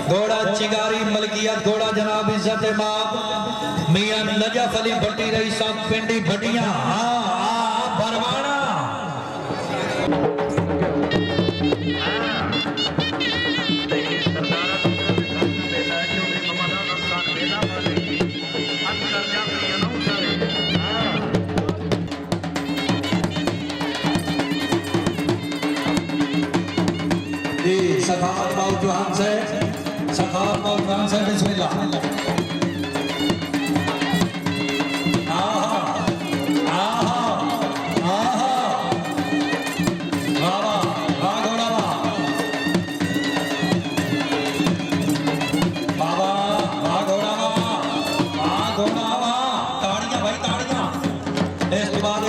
घोड़ा चिंगारी मलकियत घोड़ा जनाब इज्जत माप मियां नजफ अली भट्टी रही साहब पिंडी भटिया बरवाना सखावत मौजूद से सखावत मौजूद से बिस्मिल्लाह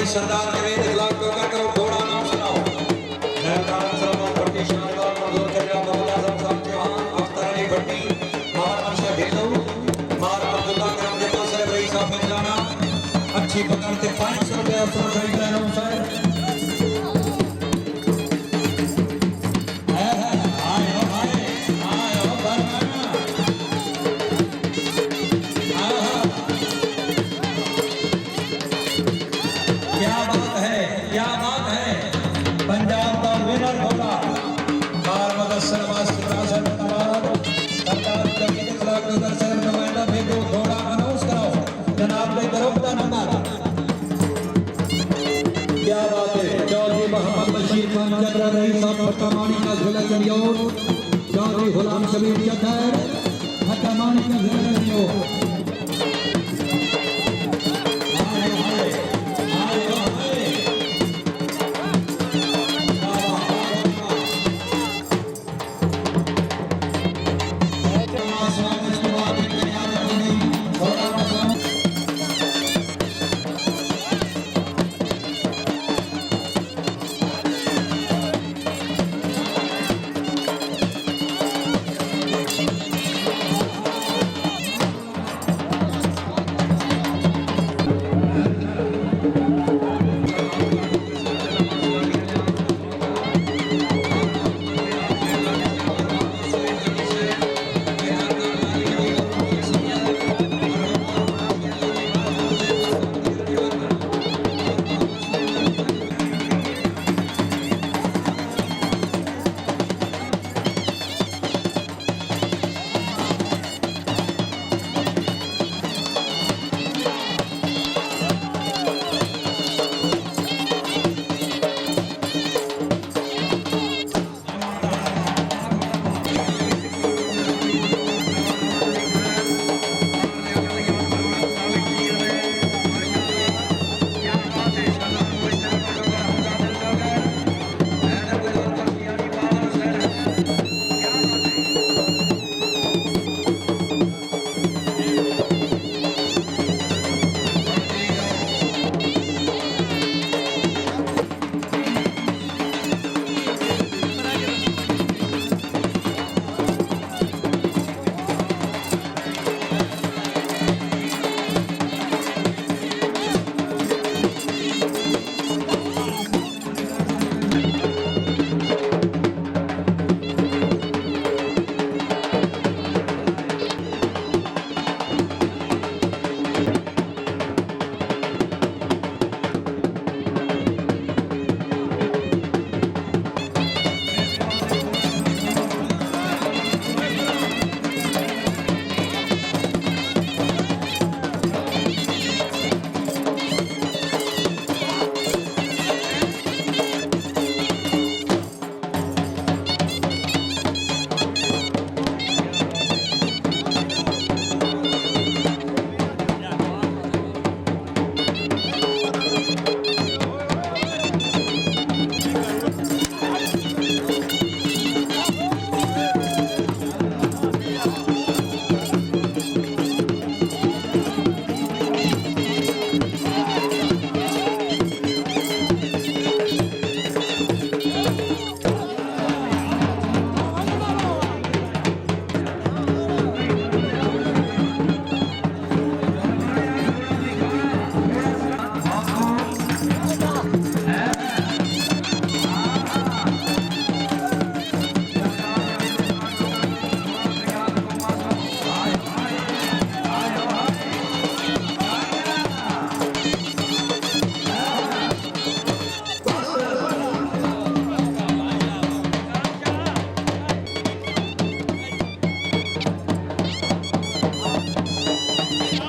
सरदार निवेद इखलाक टोकर करो घोड़ा नाम सुनाओ सरकार सलमान भट्टी शानदार मंजूर करिया मोहम्मद आजम साहब जहां अख्तर अली भट्टी मार मनशा ढेलो मार अब्दुल्ला करम के पास रही साहब मिलाना अच्छी पकड़ते 500 रुपए अफसर खरीद लेना सर चौधरी गुलाम शबीर चौधरी हटमानी का ज़िलो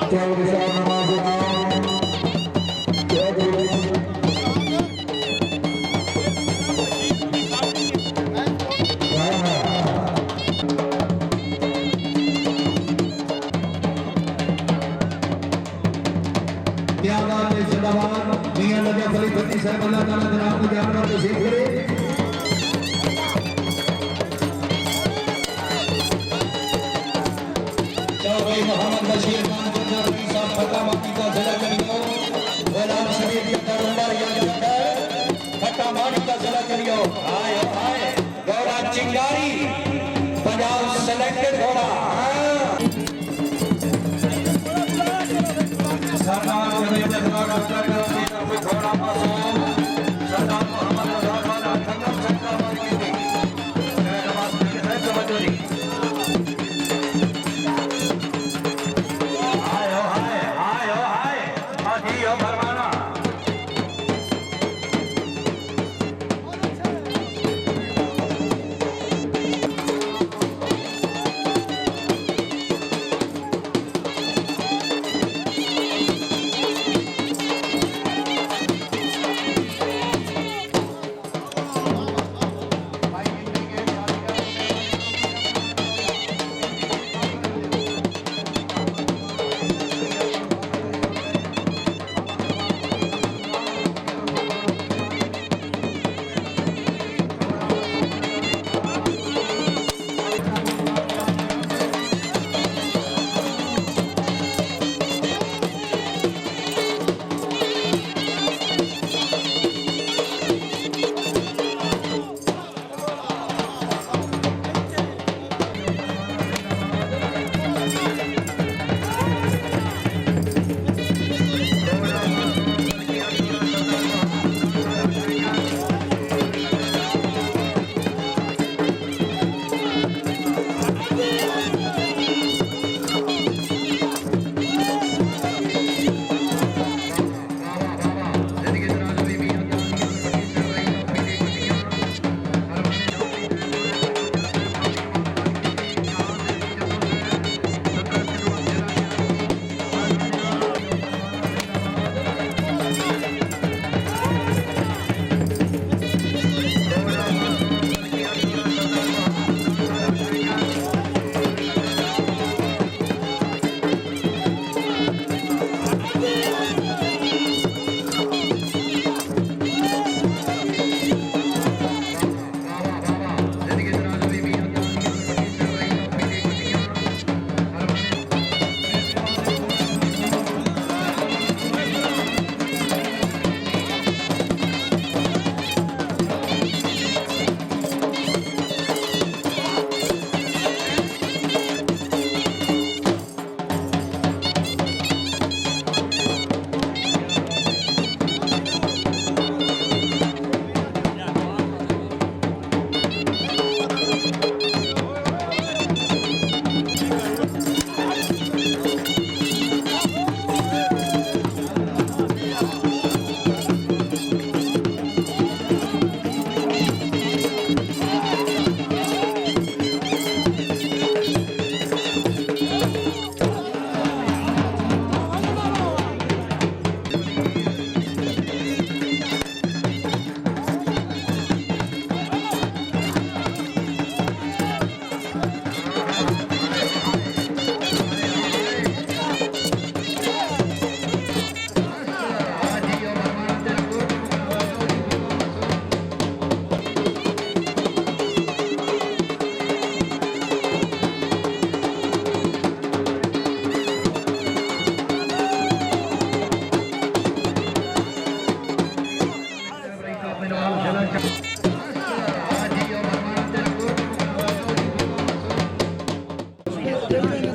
क्या बात है, जिंदाबाद मियां नजफ अली भट्टी साहब, अल्लाह ताला जनाब को जान और नसीब करे। चलो भाई मोहम्मद बशीर खान गुजराती साहब फटा माटी का जिला करियो, गुलाम शरीफ का नंबर या नंबर फटा माटी का जिला करियो। हाय हाय घोड़ा चिंगारी पंजाब सेलेक्टेड घोड़ा सरदार घोड़ा मासूम सरदार मोहम्मद रजा खंडम चक्कर मारी की नवाज है समझो जी। हाय हाय हाय हाय हाथी हो भरवाना Thank you.